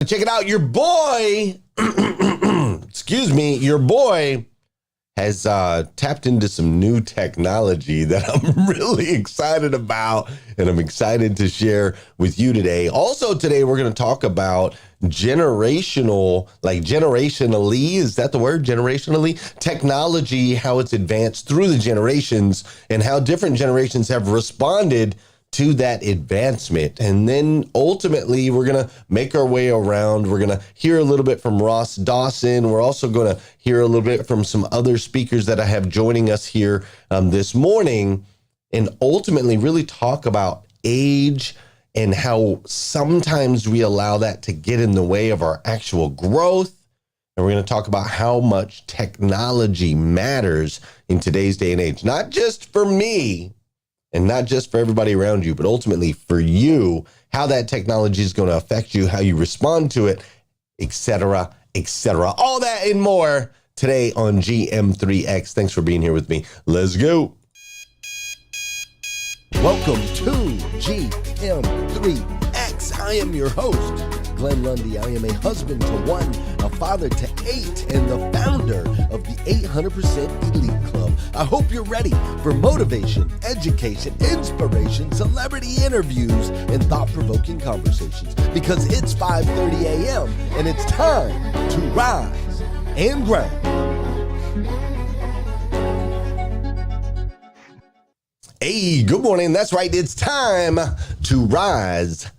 Check it out. Your boy, your boy has tapped into some new technology that I'm really excited about, and I'm excited to share with you today. Also today, we're going to talk about generationally, is that the word? Generationally? Technology, how it's advanced through the generations and how different generations have responded to that advancement. And then ultimately, we're going to make our way around. We're going to hear a little bit from Ross Dawson. We're also going to hear a little bit from some other speakers that I have joining us here this morning, and ultimately really talk about age and how sometimes we allow that to get in the way of our actual growth. And we're going to talk about how much technology matters in today's day and age, not just for me, and not just for everybody around you, but ultimately for you, how that technology is going to affect you, how you respond to it, et cetera, et cetera. All that and more today on GM3X. Thanks for being here with me. Let's go. Welcome to GM3X. I am your host, Glenn Lundy. I am a husband to one, a father to 8, and the founder of the 800% Elite Club. I hope you're ready for motivation, education, inspiration, celebrity interviews, and thought-provoking conversations, because it's 5:30 a.m. and it's time to rise and grind. Hey, good morning. That's right. It's time to rise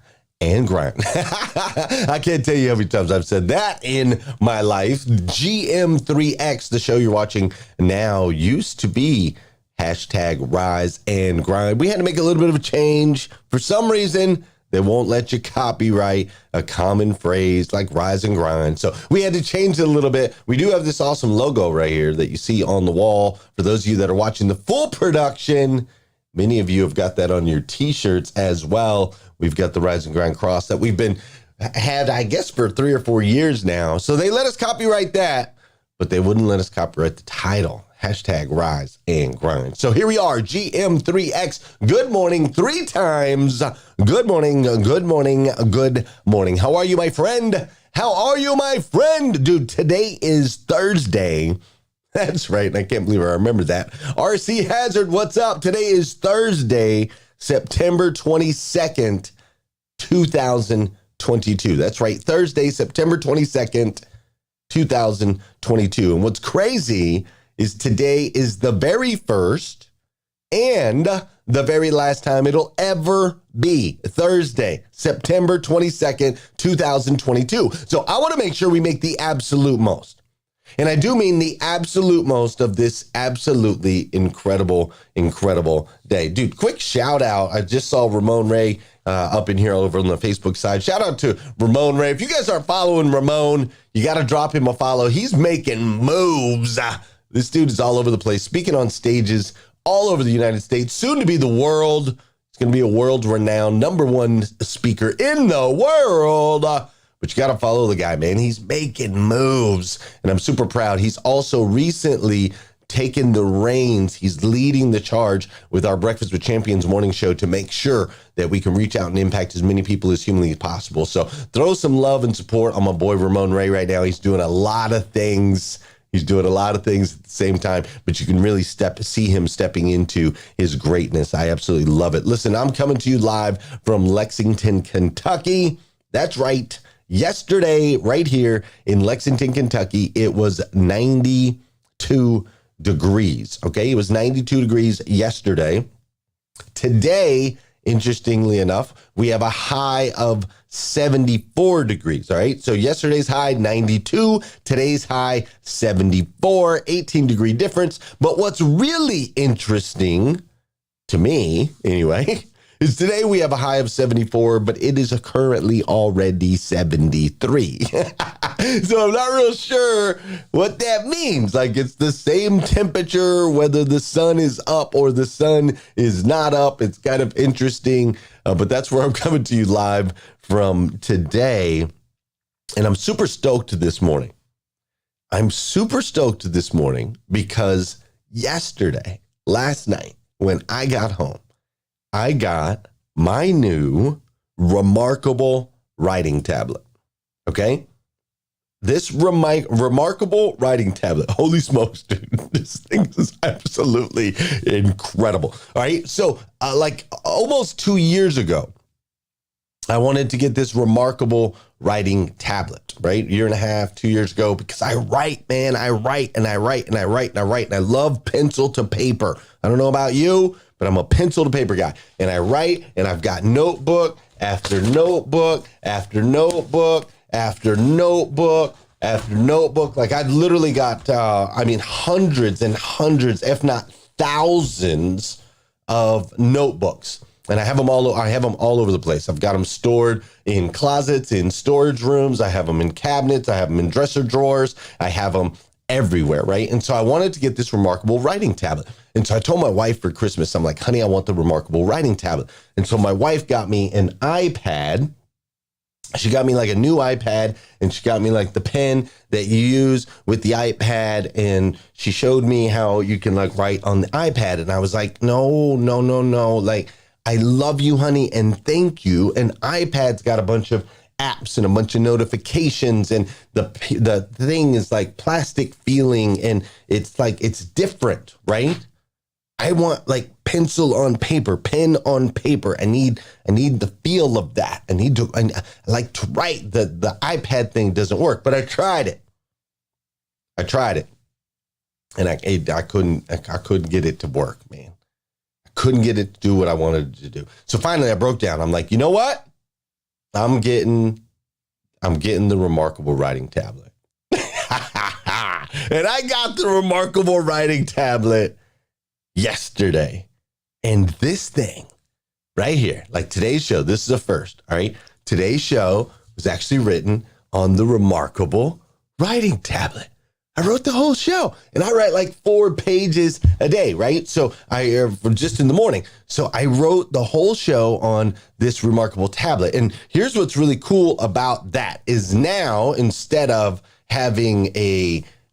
and grind. I can't tell you how many times I've said that in my life. GM3X, the show you're watching now, used to be hashtag rise and grind. We had to make a little bit of a change. For some reason, they won't let you copyright a common phrase like rise and grind. So we had to change it a little bit. We do have this awesome logo right here that you see on the wall. For those of you that are watching the full production, many of you have got that on your t-shirts as well. We've got the Rise and Grind cross that we've had, I guess, for 3 or 4 years now. So they let us copyright that, but they wouldn't let us copyright the title, hashtag Rise and Grind. So here we are, GM3X. Good morning, 3 times. Good morning, good morning, good morning. How are you, my friend? How are you, my friend? Dude, today is Thursday. That's right, and I can't believe I remember that. RC Hazard, what's up? Today is Thursday, September 22nd, 2022. That's right, Thursday, September 22nd, 2022. And what's crazy is today is the very first and the very last time it'll ever be Thursday, September 22nd, 2022. So I want to make sure we make the absolute most. And I do mean the absolute most of this absolutely incredible, incredible day. Dude, quick shout out. I just saw Ramon Ray up in here over on the Facebook side. Shout out to Ramon Ray. If you guys aren't following Ramon, you got to drop him a follow. He's making moves. This dude is all over the place, speaking on stages all over the United States, soon to be the world. It's going to be a world-renowned #1 speaker in the world. But you got to follow the guy, man. He's making moves, and I'm super proud. He's also recently taken the reins. He's leading the charge with our Breakfast with Champions morning show to make sure that we can reach out and impact as many people as humanly possible. So throw some love and support on my boy Ramon Ray right now. He's doing a lot of things. He's doing a lot of things at the same time, but you can really see him stepping into his greatness. I absolutely love it. Listen, I'm coming to you live from Lexington, Kentucky. That's right. Yesterday, right here in Lexington, Kentucky, it was 92 degrees. Okay, it was 92 degrees yesterday. Today, interestingly enough, we have a high of 74 degrees. All right, so yesterday's high 92, today's high 74, 18-degree difference. But what's really interesting to me, anyway, is today we have a high of 74, but it is currently already 73. So I'm not real sure what that means. Like, it's the same temperature, whether the sun is up or the sun is not up. It's kind of interesting, but that's where I'm coming to you live from today. And I'm super stoked this morning. I'm super stoked this morning because last night, when I got home, I got my new remarkable writing tablet. Okay. This remarkable writing tablet. Holy smokes, dude. This thing is absolutely incredible. All right. So like almost 2 years ago, I wanted to get this remarkable writing tablet, right? 1.5 years, 2 years ago, because I write, man. I write and I write and I write and I write. And I love pencil to paper. I don't know about you, but I'm a pencil to paper guy. And I write, and I've got notebook after notebook after notebook after notebook after notebook. Like I've literally got, hundreds and hundreds, if not thousands of notebooks. And I have them all over the place. I've got them stored in closets, in storage rooms. I have them in cabinets. I have them in dresser drawers. I have them everywhere, right? And so I wanted to get this remarkable writing tablet. And so I told my wife for Christmas, I'm like, honey, I want the remarkable writing tablet. And so my wife got me an iPad. She got me like a new iPad, and she got me like the pen that you use with the iPad. And she showed me how you can like write on the iPad. And I was like, no. Like, I love you, honey, and thank you. And iPad's got a bunch of apps and a bunch of notifications, and the thing is like plastic feeling, and it's like, it's different, right? I want like pencil on paper, pen on paper. I need the feel of that. I like to write. The iPad thing doesn't work, but I tried it. And I couldn't get it to work, man. Couldn't get it to do what I wanted it to do. So finally I broke down. I'm like, you know what? I'm getting the remarkable writing tablet. And I got the remarkable writing tablet yesterday. And this thing right here, like today's show, this is a first, all right? Today's show was actually written on the remarkable writing tablet. I wrote the whole show, and I write like 4 pages a day, right? So just in the morning. So I wrote the whole show on this remarkable tablet. And here's what's really cool about that is now, instead of having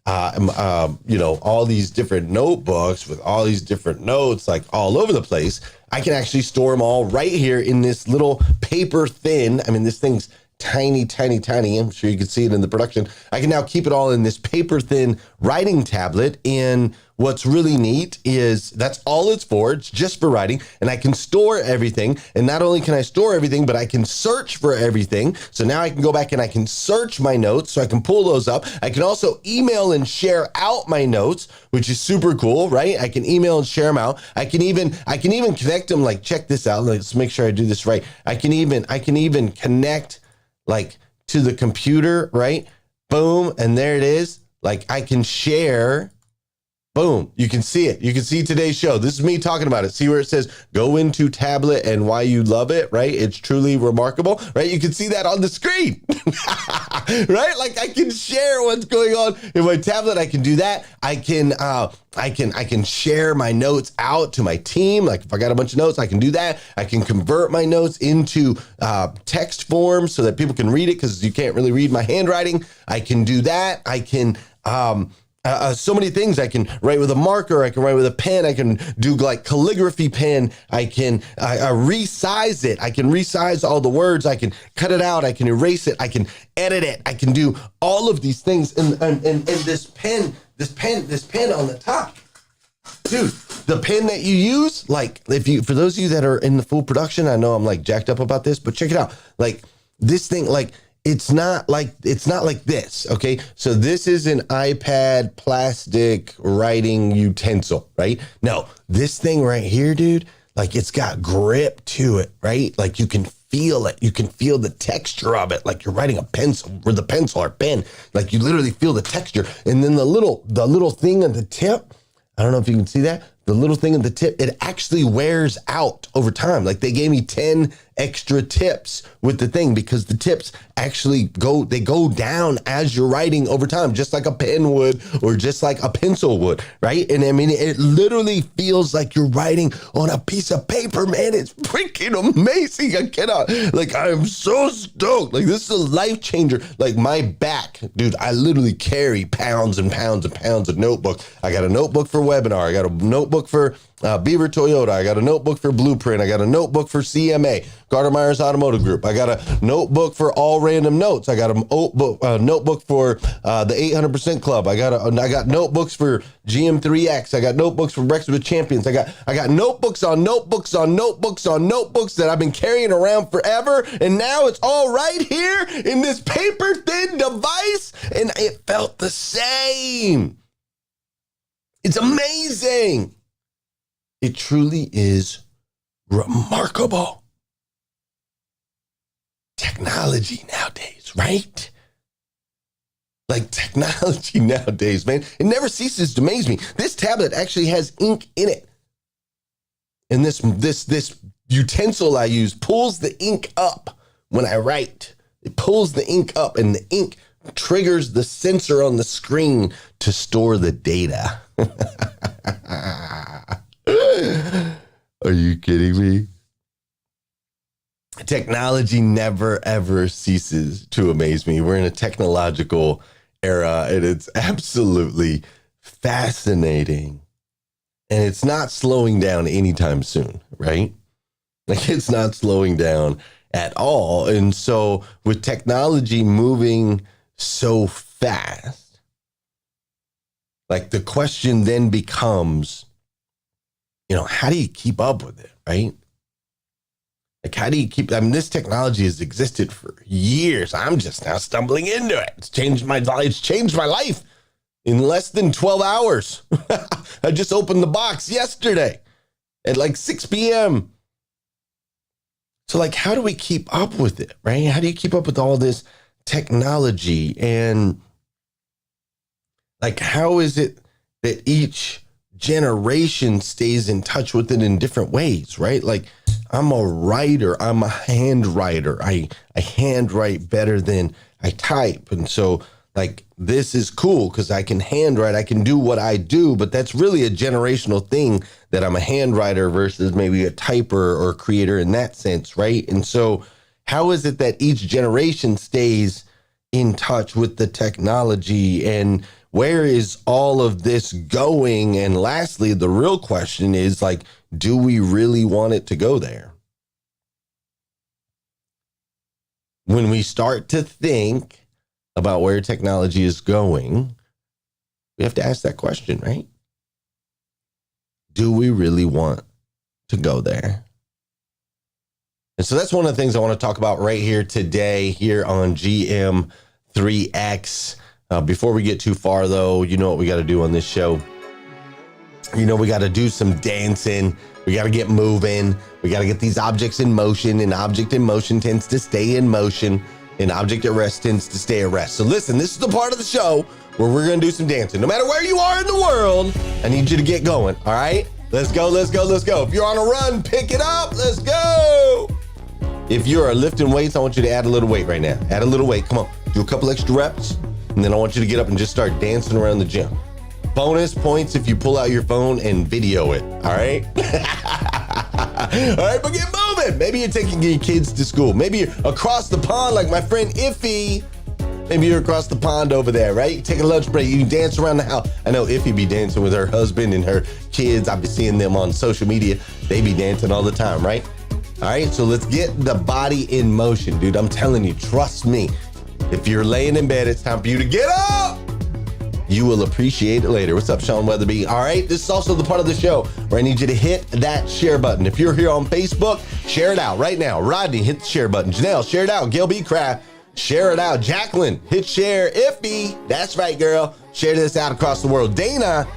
all these different notebooks with all these different notes, like all over the place, I can actually store them all right here in this little paper thin. I mean, this thing's tiny. I'm sure you can see it in the production. I can now keep it all in this paper thin writing tablet. And what's really neat is that's all it's for. It's just for writing, and I can store everything. And not only can I store everything, but I can search for everything. So now I can go back and I can search my notes, so I can pull those up. I can also email and share out my notes, which is super cool, right? I can email and share them out. I can even connect them. Like, check this out. Let's make sure I do this right. I can even connect like to the computer, right? Boom. And there it is. Like I can share. Boom. You can see it. You can see today's show. This is me talking about it. See where it says go into tablet and why you love it, right? It's truly remarkable, right? You can see that on the screen, right? Like I can share what's going on in my tablet. I can do that. I can share my notes out to my team. Like if I got a bunch of notes, I can do that. I can convert my notes into text form so that people can read it, because you can't really read my handwriting. I can do that. I can so many things. I can write with a marker. I can write with a pen. I can do like calligraphy pen. I can resize it. I can resize all the words. I can cut it out. I can erase it. I can edit it. I can do all of these things. And this pen on the top, dude, the pen that you use, like for those of you that are in the full production, I know I'm like jacked up about this, but check it out. Like this thing, like, it's not like this, okay? So this is an iPad plastic writing utensil, right? No, this thing right here, dude, like it's got grip to it, right? Like you can feel it. You can feel the texture of it, like you're writing a pencil with a pencil or pen. Like you literally feel the texture. And then the little thing on the tip, I don't know if you can see that. The little thing at the tip, it actually wears out over time. Like they gave me 10 extra tips with the thing, because the tips actually go down as you're writing over time, just like a pen would, or just like a pencil would, right? And I mean, it literally feels like you're writing on a piece of paper, man. It's freaking amazing. I cannot, like, I'm so stoked. Like, this is a life changer. Like my back, dude, I literally carry pounds and pounds and pounds of notebook. I got a notebook for webinar. I got a notebook notebook for Beaver Toyota. I got a notebook for Blueprint. I got a notebook for CMA, Gardner Myers Automotive Group. I got a notebook for All Random Notes. I got a notebook for the 800% Club. I got notebooks for GM3X. I got notebooks for Breakfast with Champions. I got notebooks on notebooks on notebooks on notebooks that I've been carrying around forever, and now it's all right here in this paper thin device, and it felt the same. It's amazing. It truly is remarkable. Technology nowadays, right? Like technology nowadays, man. It never ceases to amaze me. This tablet actually has ink in it. And this utensil I use pulls the ink up when I write. It pulls the ink up, and the ink triggers the sensor on the screen to store the data. Are you kidding me? Technology never, ever ceases to amaze me. We're in a technological era, and it's absolutely fascinating. And it's not slowing down anytime soon, right? Like, it's not slowing down at all. And so with technology moving so fast, like, the question then becomes, how do you keep up with it, right? Like, how do you keep, this technology has existed for years. I'm just now stumbling into it. It's changed my life in less than 12 hours. I just opened the box yesterday at like 6 p.m. So, like, how do we keep up with it, right? How do you keep up with all this technology? And, like, how is it that each generation stays in touch with it in different ways, right? Like, I'm a writer. I'm a hand writer. I handwrite better than I type. And so, like, this is cool because I can handwrite. I can do what I do, but that's really a generational thing, that I'm a handwriter versus maybe a typer or creator in that sense, right? And so how is it that each generation stays in touch with the technology, and where is all of this going? And lastly, the real question is, like, do we really want it to go there? When we start to think about where technology is going, we have to ask that question, right? Do we really want to go there? And so that's one of the things I want to talk about right here today, here on GM3X. Before we get too far, though, you know what we got to do on this show. We got to do some dancing. We got to get moving. We got to get these objects in motion. An object in motion tends to stay in motion. An object at rest tends to stay at rest. So listen, this is the part of the show where we're going to do some dancing. No matter where you are in the world, I need you to get going, all right? Let's go, let's go, let's go. If you're on a run, pick it up. Let's go. If you are lifting weights, I want you to add a little weight right now. Add a little weight. Come on. Do a couple extra reps. And then I want you to get up and just start dancing around the gym. Bonus points if you pull out your phone and video it. All right? All right, but get moving. Maybe you're taking your kids to school. Maybe you're across the pond like my friend Iffy. Maybe you're across the pond over there, right? You take a lunch break. You can dance around the house. I know Iffy be dancing with her husband and her kids. I've been seeing them on social media. They be dancing all the time, right? All right, so let's get the body in motion, dude. I'm telling you, trust me. If you're laying in bed, it's time for you to get up. You will appreciate it later. What's up, Sean Weatherby? All right, this is also the part of the show where I need you to hit that share button. If you're here on Facebook, share it out right now. Rodney, hit the share button. Janelle, share it out. Gail B. Craft, share it out. Jacqueline, hit share. Iffy, that's right, girl. Share this out across the world. Dana,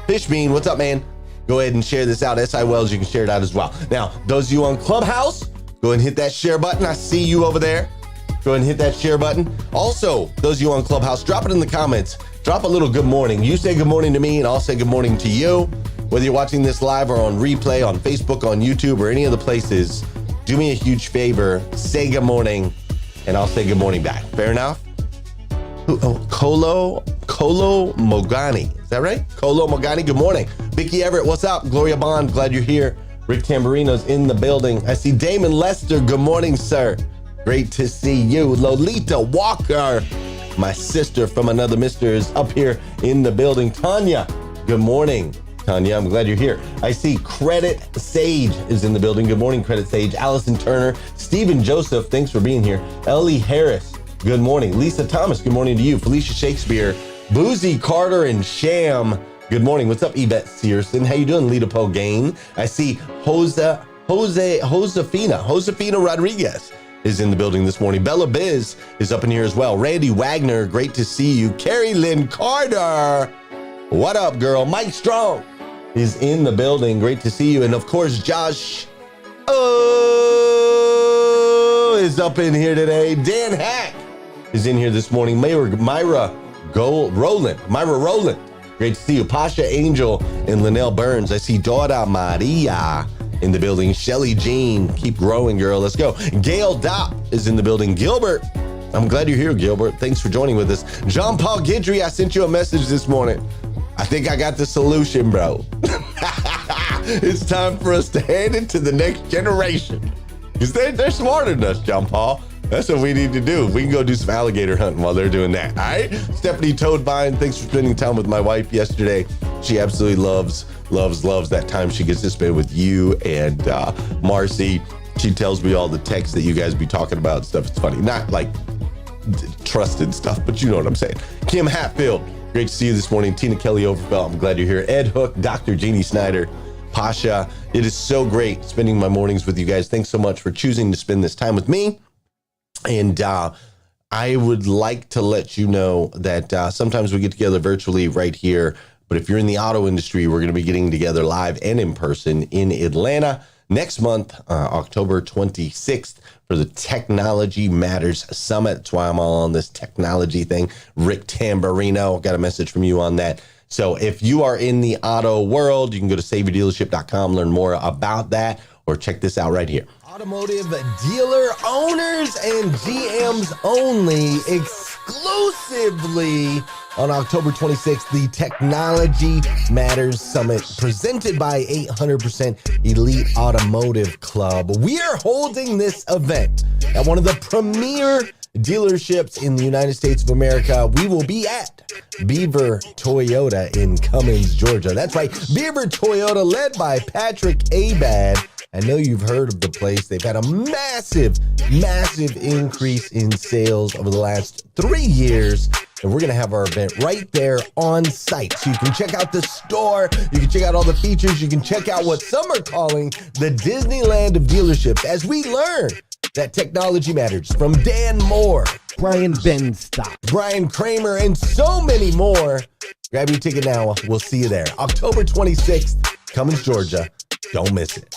Fishbean, what's up, man? Go ahead and share this out. S.I. Wells, you can share it out as well. Now, those of you on Clubhouse, go ahead and hit that share button. I see you over there. Go ahead and hit that share button. Also, those of you on Clubhouse, drop it in the comments. Drop a little good morning. You say good morning to me, and I'll say good morning to you. Whether you're watching this live or on replay on Facebook, on YouTube, or any of the places, do me a huge favor. Say good morning, and I'll say good morning back. Fair enough? Colo Mogani. Is that right? Colo Mogani, good morning. Vicky Everett, what's up? Gloria Bond, glad you're here. Rick Tamburino's in the building. I see Damon Lester. Good morning, sir. Great to see you. Lolita Walker, my sister from another mister, is up here in the building. Tanya, good morning. Tanya, I'm glad you're here. I see Credit Sage is in the building. Good morning, Credit Sage. Allison Turner, Stephen Joseph, thanks for being here. Ellie Harris, good morning. Lisa Thomas, good morning to you. Felicia Shakespeare, Boozy Carter, and Sham, good morning. What's up, Yvette Searson? How you doing, Lita Pogain? I see Josefina Rodriguez is in the building this morning. Bella Biz is up in here as well. Randy Wagner, great to see you. Carrie Lynn Carter, what up, girl? Mike Strong is in the building. Great to see you. And of course, Josh is up in here today. Dan Hack is in here this morning. Myra Rowland. Great to see you. Pasha Angel and Linnell Burns. I see Dora Maria in the building. Shelly Jean, keep growing, girl. Let's go. Gail Dopp is in the building. Gilbert, I'm glad you're here, Gilbert. Thanks for joining with us. John Paul Guidry, I sent you a message this morning. I think I got the solution, bro. It's time for us to hand it to the next generation. Because they're smarter than us, John Paul. That's what we need to do. We can go do some alligator hunting while they're doing that, all right? Stephanie Toadvine, thanks for spending time with my wife yesterday. She absolutely loves that time she gets to spend with you and Marcy. She tells me all the texts that you guys be talking about and stuff. It's funny. Not like trusted stuff, but you know what I'm saying. Kim Hatfield, great to see you this morning. Tina Kelly Overfelt, I'm glad you're here. Ed Hook, Dr. Jeannie Snyder, Pasha. It is so great spending my mornings with you guys. Thanks so much for choosing to spend this time with me. And I would like to let you know that sometimes we get together virtually right here. But if you're in the auto industry, we're going to be getting together live and in person in Atlanta next month, October 26th, for the Technology Matters Summit. That's why I'm all on this technology thing. Rick Tamburino, got a message from you on that. So if you are in the auto world, you can go to saveyourdealership.com, learn more about that, or check this out right here. Automotive dealer owners and GMs only, exclusively on October 26th, the Technology Matters Summit, presented by 800% Elite Automotive Club. We are holding this event at one of the premier dealerships in the United States of America. We will be at Beaver Toyota in Cummins, Georgia. That's right, Beaver Toyota, led by Patrick Abad. I know you've heard of the place. They've had a massive increase in sales over the last 3 years. And we're going to have our event right there on site. So you can check out the store. You can check out all the features. You can check out what some are calling the Disneyland of dealerships as we learn that technology matters from Dan Moore, Brian Benstock, Brian Kramer, and so many more. Grab your ticket now. We'll see you there. October 26th, Cummins, Georgia. Don't miss it.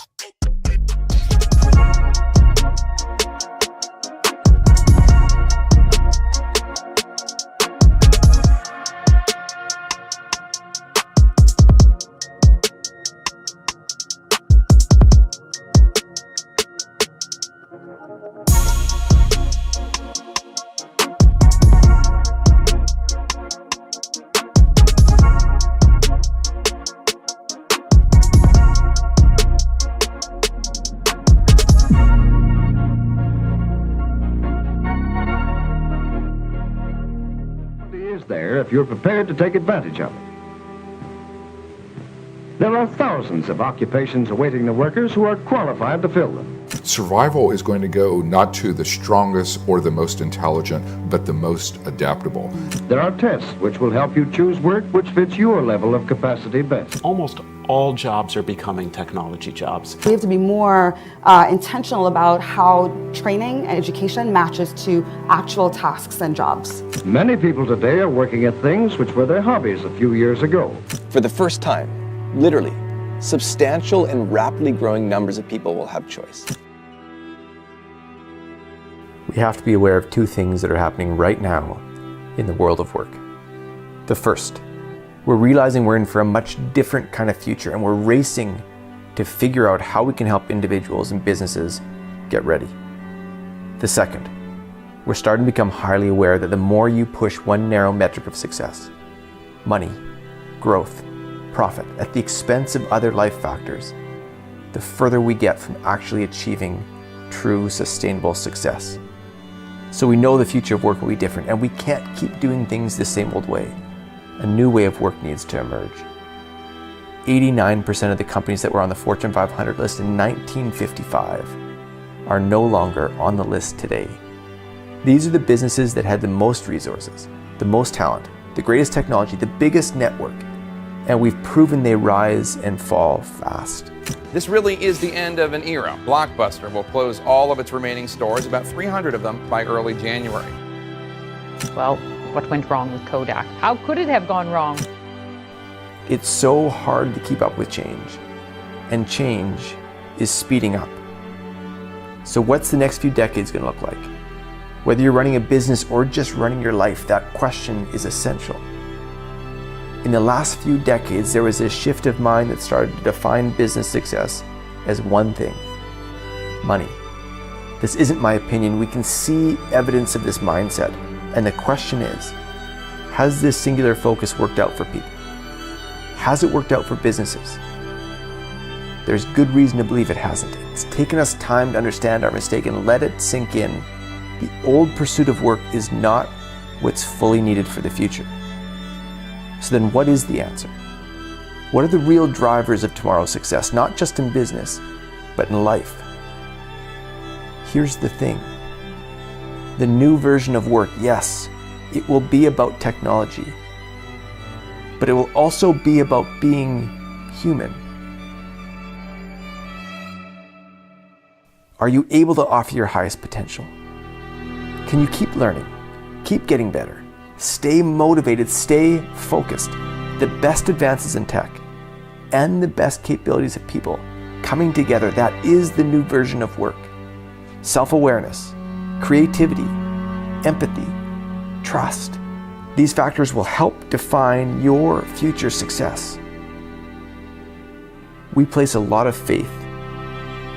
If you're prepared to take advantage of it. There are thousands of occupations awaiting the workers who are qualified to fill them. Survival is going to go not to the strongest or the most intelligent, but the most adaptable. There are tests which will help you choose work which fits your level of capacity best. Almost all jobs are becoming technology jobs. We have to be more intentional about how training and education matches to actual tasks and jobs. Many people today are working at things which were their hobbies a few years ago. For the first time, literally, substantial and rapidly growing numbers of people will have choice. We have to be aware of two things that are happening right now in the world of work. The first, we're realizing we're in for a much different kind of future, and we're racing to figure out how we can help individuals and businesses get ready. The second, we're starting to become highly aware that the more you push one narrow metric of success, money, growth, profit, at the expense of other life factors, the further we get from actually achieving true sustainable success. So we know the future of work will be different, and we can't keep doing things the same old way. A new way of work needs to emerge. 89% of the companies that were on the Fortune 500 list in 1955 are no longer on the list today. These are the businesses that had the most resources, the most talent, the greatest technology, the biggest network, and we've proven they rise and fall fast. This really is the end of an era. Blockbuster will close all of its remaining stores, about 300 of them, by early January. Well, what went wrong with Kodak? How could it have gone wrong? It's so hard to keep up with change, and change is speeding up. So what's the next few decades going to look like? Whether you're running a business or just running your life, that question is essential. In the last few decades, there was a shift of mind that started to define business success as one thing: money. This isn't my opinion. We can see evidence of this mindset. And the question is, has this singular focus worked out for people? Has it worked out for businesses? There's good reason to believe it hasn't. It's taken us time to understand our mistake and let it sink in. The old pursuit of work is not what's fully needed for the future. So then what is the answer? What are the real drivers of tomorrow's success, not just in business, but in life? Here's the thing. The new version of work, yes, it will be about technology, but it will also be about being human. Are you able to offer your highest potential? Can you keep learning, keep getting better, stay motivated, stay focused? The best advances in tech and the best capabilities of people coming together, that is the new version of work. Self-awareness, creativity, empathy, trust. These factors will help define your future success. We place a lot of faith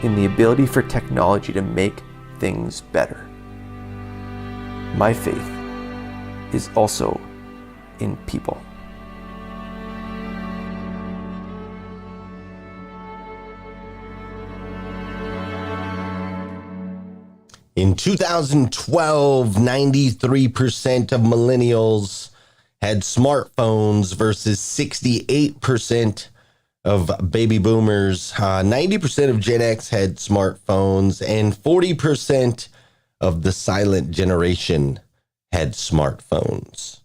in the ability for technology to make things better. My faith is also in people. In 2012, 93% of millennials had smartphones versus 68% of baby boomers. 90% of Gen X had smartphones, and 40% of the silent generation had smartphones.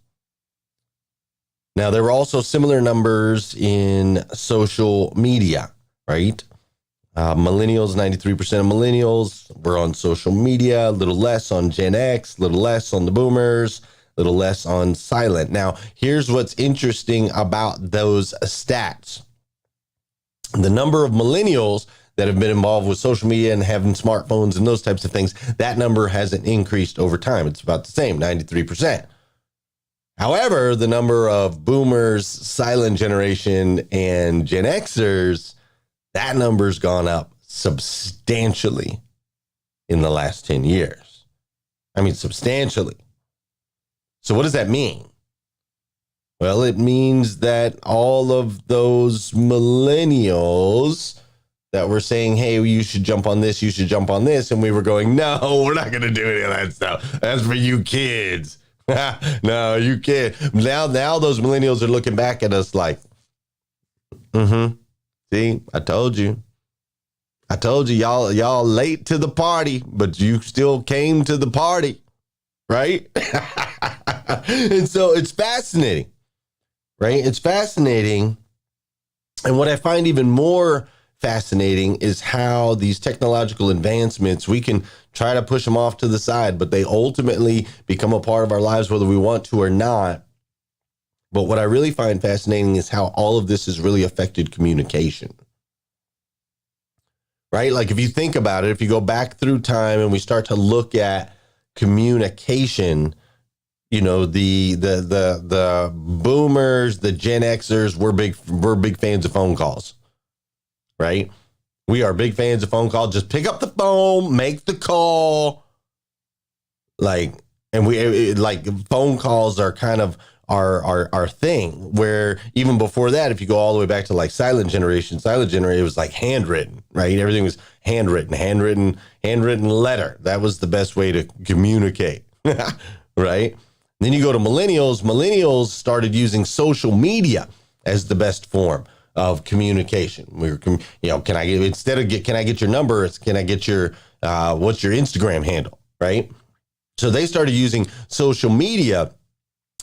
Now, there were also similar numbers in social media, right? Millennials, 93% of millennials were on social media, a little less on Gen X, a little less on the boomers, a little less on silent. Now, here's what's interesting about those stats. The number of millennials that have been involved with social media and having smartphones and those types of things, that number hasn't increased over time. It's about the same, 93%. However, the number of boomers, silent generation, and Gen Xers, that number's gone up substantially in the last 10 years. I mean, substantially. So what does that mean? Well, it means that all of those millennials that were saying, hey, you should jump on this, you should jump on this, and we were going, no, we're not going to do any of that stuff. That's for you kids. No, you can't. Now those millennials are looking back at us like, see, I told you, y'all late to the party, but you still came to the party, right? And so it's fascinating, right? It's fascinating. And what I find even more fascinating is how these technological advancements, we can try to push them off to the side, but they ultimately become a part of our lives, whether we want to or not. But what I really find fascinating is how all of this has really affected communication. Right? Like if you think about it, if you go back through time and we start to look at communication, you know, the boomers, the Gen Xers, we're big fans of phone calls. Right? We are big fans of phone calls. Just pick up the phone, make the call. Like, and like phone calls are kind of our thing, where even before that, if you go all the way back to like silent generation, it was like handwritten, right? Everything was handwritten letter. That was the best way to communicate, right? And then you go to millennials. Millennials started using social media as the best form of communication. Can I get your number? Can I get your, what's your Instagram handle, right? So they started using social media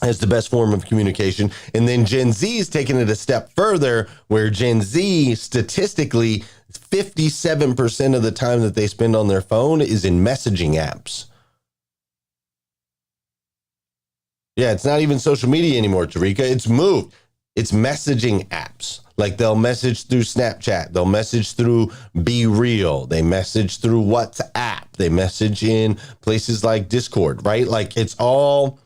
as the best form of communication. And then Gen Z is taking it a step further, where Gen Z, statistically, 57% of the time that they spend on their phone is in messaging apps. Yeah, it's not even social media anymore, Tarika. It's moved. It's messaging apps. Like they'll message through Snapchat. They'll message through Be Real. They message through WhatsApp. They message in places like Discord, right? Like it's all...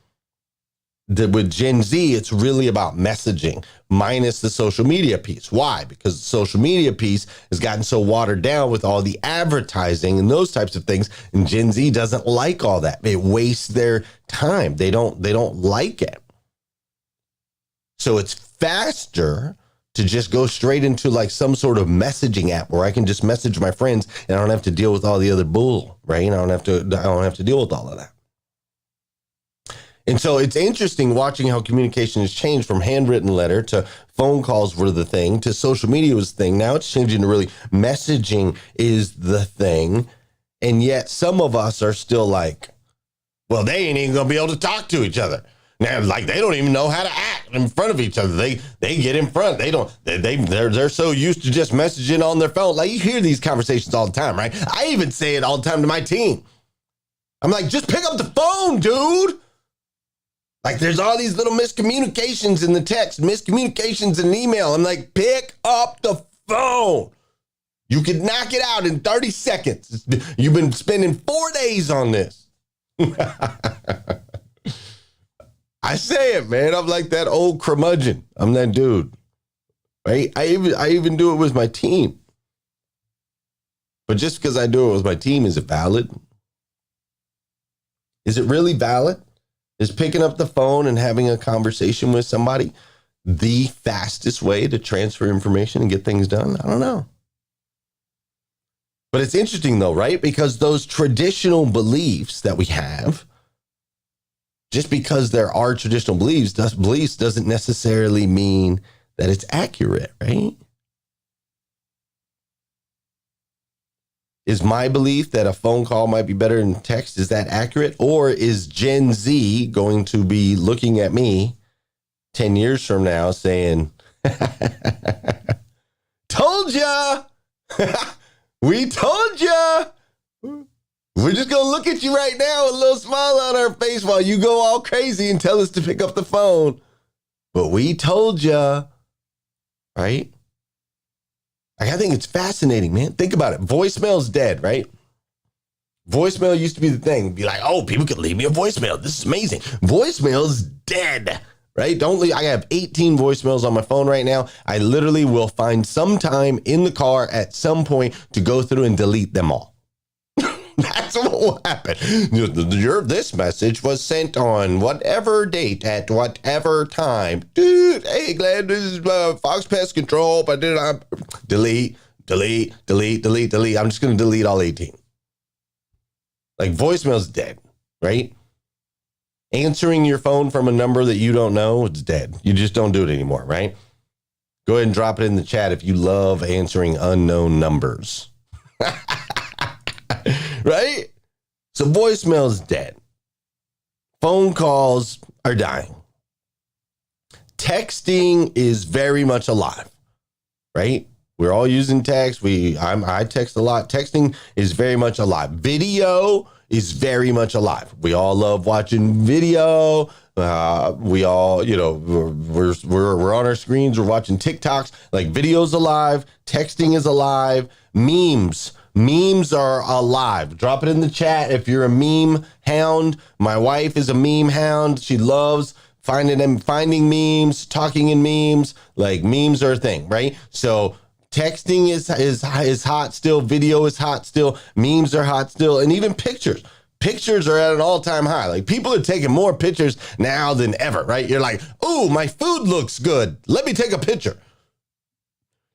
with Gen Z, it's really about messaging minus the social media piece. Why? Because the social media piece has gotten so watered down with all the advertising and those types of things. And Gen Z doesn't like all that. It wastes their time. They don't like it. So it's faster to just go straight into like some sort of messaging app where I can just message my friends and I don't have to deal with all the other bull, right? I don't have to deal with all of that. And so it's interesting watching how communication has changed from handwritten letter to phone calls were the thing to social media was the thing. Now it's changing to really messaging is the thing. And yet some of us are still like, well, they ain't even going to be able to talk to each other. Now, like they don't even know how to act in front of each other. They get in front. They're so used to just messaging on their phone. Like you hear these conversations all the time, right? I even say it all the time to my team. I'm like, just pick up the phone, dude. Like there's all these little miscommunications in the text, miscommunications in the email. I'm like, pick up the phone. You could knock it out in 30 seconds. You've been spending 4 days on this. I say it, man. I'm like that old curmudgeon. I'm that dude. Right? I even do it with my team. But just because I do it with my team, is it valid? Is it really valid? Is picking up the phone and having a conversation with somebody the fastest way to transfer information and get things done? I don't know. But it's interesting though, right? Because those traditional beliefs that we have, just because there are traditional beliefs doesn't necessarily mean that it's accurate, right? Is my belief that a phone call might be better than text, is that accurate? Or is Gen Z going to be looking at me 10 years from now saying, told ya, we told ya. We're just going to look at you right now with a little smile on our face while you go all crazy and tell us to pick up the phone. But we told ya, right? I think it's fascinating, man. Think about it. Voicemail's dead, right? Voicemail used to be the thing. Be like, oh, people could leave me a voicemail. This is amazing. Voicemail's dead, right? I have 18 voicemails on my phone right now. I literally will find some time in the car at some point to go through and delete them all. That's what will happen. This message was sent on whatever date at whatever time. Dude, hey, Glenn, this is Fox Pest Control. But did I delete? I'm just going to delete all 18. Like voicemail's dead, right? Answering your phone from a number that you don't know, it's dead. You just don't do it anymore, right? Go ahead and drop it in the chat if you love answering unknown numbers. Right? So voicemail's dead. Phone calls are dying. Texting is very much alive, right? We're all using text. I text a lot. Texting is very much alive. Video is very much alive. We all love watching video. We all, we're on our screens. We're watching TikToks. Like video's alive. Texting is alive. Memes are alive. Drop it in the chat if you're a meme hound. My wife is a meme hound. She loves finding memes, talking in memes. Like memes are a thing, right? So texting is hot still. Video is hot still. Memes are hot still. And even pictures. Pictures are at an all-time high. Like people are taking more pictures now than ever, right? You're like, oh, my food looks good. Let me take a picture.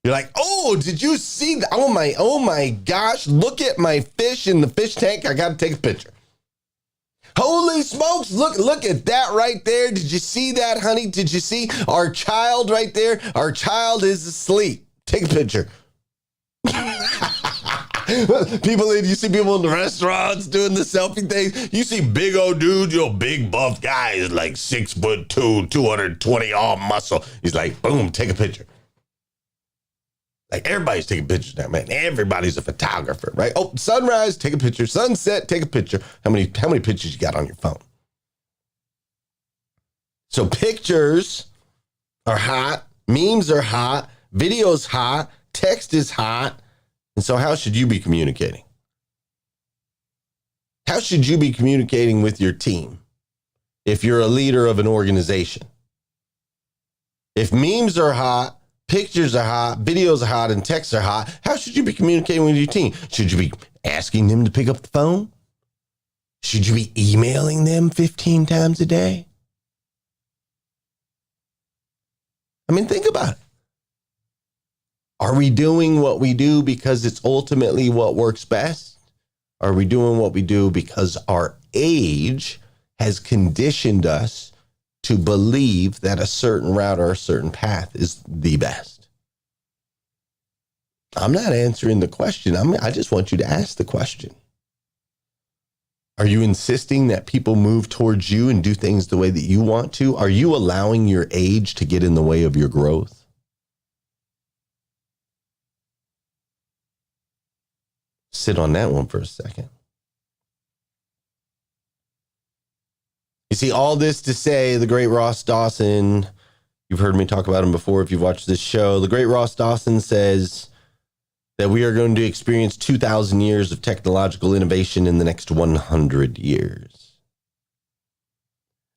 You're like, oh, did you see that? Oh my gosh, look at my fish in the fish tank. I got to take a picture. Holy smokes, look at that right there. Did you see that, honey? Did you see our child right there? Our child is asleep. Take a picture. You see people in the restaurants doing the selfie thing. You see big old dudes, big buff guys like 6'2", 220 all muscle. He's like, boom, take a picture. Like everybody's taking pictures now, man. Everybody's a photographer, right? Oh, sunrise, take a picture. Sunset, take a picture. How many pictures you got on your phone? So pictures are hot, memes are hot, video's hot, text is hot. And so how should you be communicating? How should you be communicating with your team if you're a leader of an organization? If memes are hot, pictures are hot, videos are hot, and texts are hot, how should you be communicating with your team? Should you be asking them to pick up the phone? Should you be emailing them 15 times a day? I mean, think about it. Are we doing what we do because it's ultimately what works best? Are we doing what we do because our age has conditioned us to believe that a certain route or a certain path is the best? I'm not answering the question. I just want you to ask the question. Are you insisting that people move towards you and do things the way that you want to? Are you allowing your age to get in the way of your growth? Sit on that one for a second. You see, all this to say, the great Ross Dawson, you've heard me talk about him before if you've watched this show. The great Ross Dawson says that we are going to experience 2,000 years of technological innovation in the next 100 years.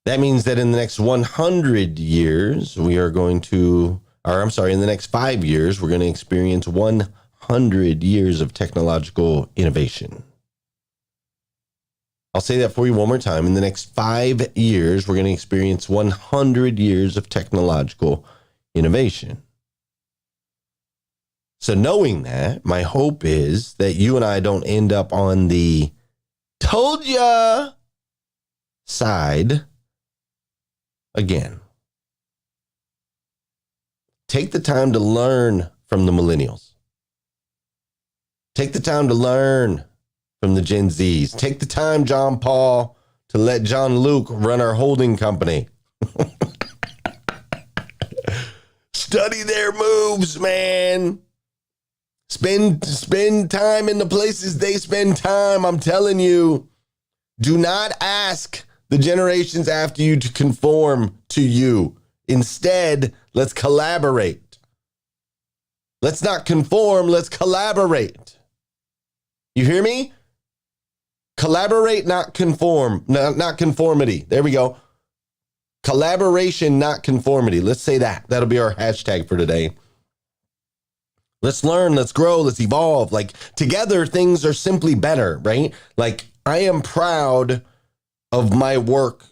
That means that in the next 100 years, in the next 5 years, we're going to experience 100 years of technological innovation. I'll say that for you one more time. In the next 5 years, we're going to experience 100 years of technological innovation. So knowing that, my hope is that you and I don't end up on the told ya side again. Take the time to learn from the millennials. Take the time to learn from the Gen Zs. Take the time, John Paul, to let John Luke run our holding company. Study their moves, man. Spend time in the places they spend time. I'm telling you, do not ask the generations after you to conform to you. Instead, let's collaborate. Let's not conform, let's collaborate. You hear me? Collaborate, not conform, not conformity. There we go. Collaboration, not conformity. Let's say that. That'll be our hashtag for today. Let's learn, let's grow, let's evolve. Like together, things are simply better, right? Like I am proud of my work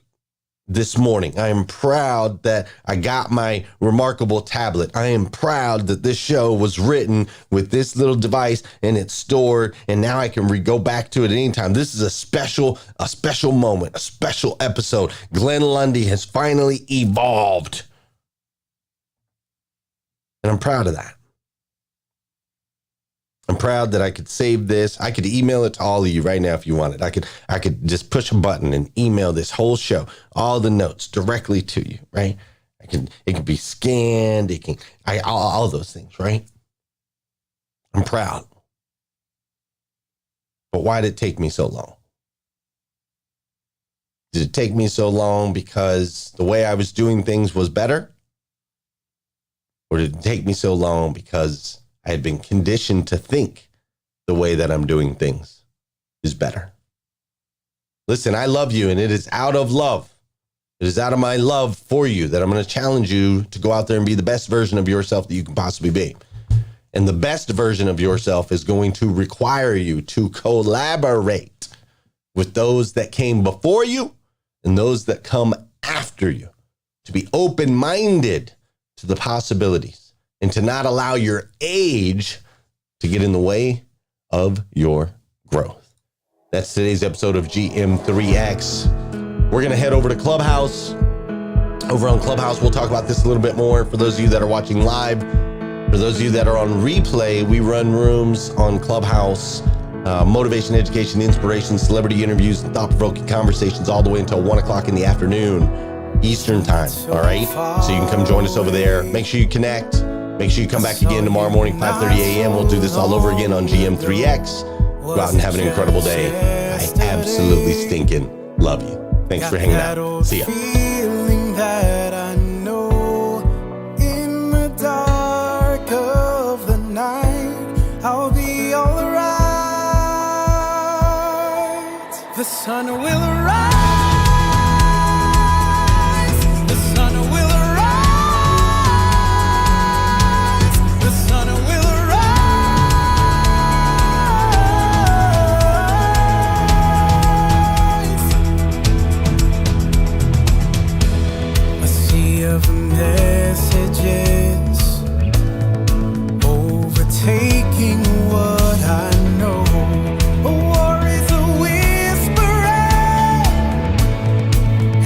this morning. I am proud that I got my remarkable tablet. I am proud that this show was written with this little device and it's stored, and now I can go back to it at any time. This is a special moment, a special episode. Glenn Lundy has finally evolved. And I'm proud of that. I'm proud that I could save this. I could email it to all of you right now if you wanted. I could just push a button and email this whole show, all the notes directly to you, right? It can be scanned. All those things, right? I'm proud. But why did it take me so long? Did it take me so long because the way I was doing things was better? Or did it take me so long because I had been conditioned to think the way that I'm doing things is better? Listen, I love you, and it is out of love. It is out of my love for you that I'm going to challenge you to go out there and be the best version of yourself that you can possibly be. And the best version of yourself is going to require you to collaborate with those that came before you and those that come after you, to be open-minded to the possibilities, and to not allow your age to get in the way of your growth. That's today's episode of GM3X. We're going to head over to Clubhouse. Over on Clubhouse, we'll talk about this a little bit more. For those of you that are watching live, for those of you that are on replay, we run rooms on Clubhouse, motivation, education, inspiration, celebrity interviews, and thought-provoking conversations all the way until 1 o'clock in the afternoon, Eastern time, all right? So you can come join us over there. Make sure you connect. Make sure you come back again tomorrow morning, 5:30 a.m. We'll do this all over again on GM3X. Go out and have an incredible day. I absolutely stinking love you. Thanks for hanging out. See ya. That I know in the dark of the night I'll be alright. The sun will arise. The sun will arise. The sun will of messages overtaking what I know. A war is a whisperer,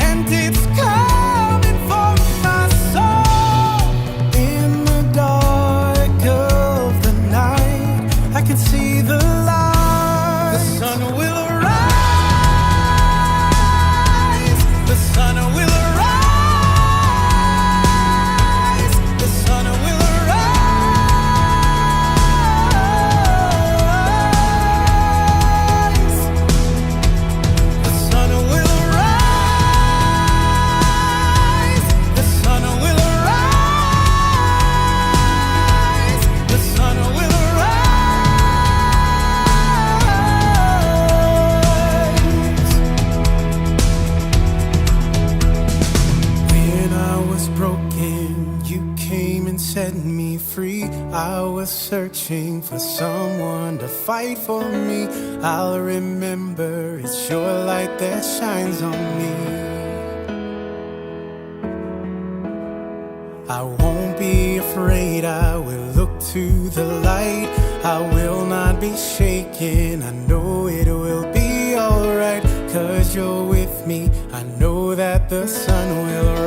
and it's coming for my soul. In the dark of the night, I can see the light. The sun will arise. The sun will arise. Set me free. I was searching for someone to fight for me. I'll remember it's your light that shines on me. I won't be afraid. I will look to the light. I will not be shaken. I know it will be alright, 'cause you're with me. I know that the sun will rise.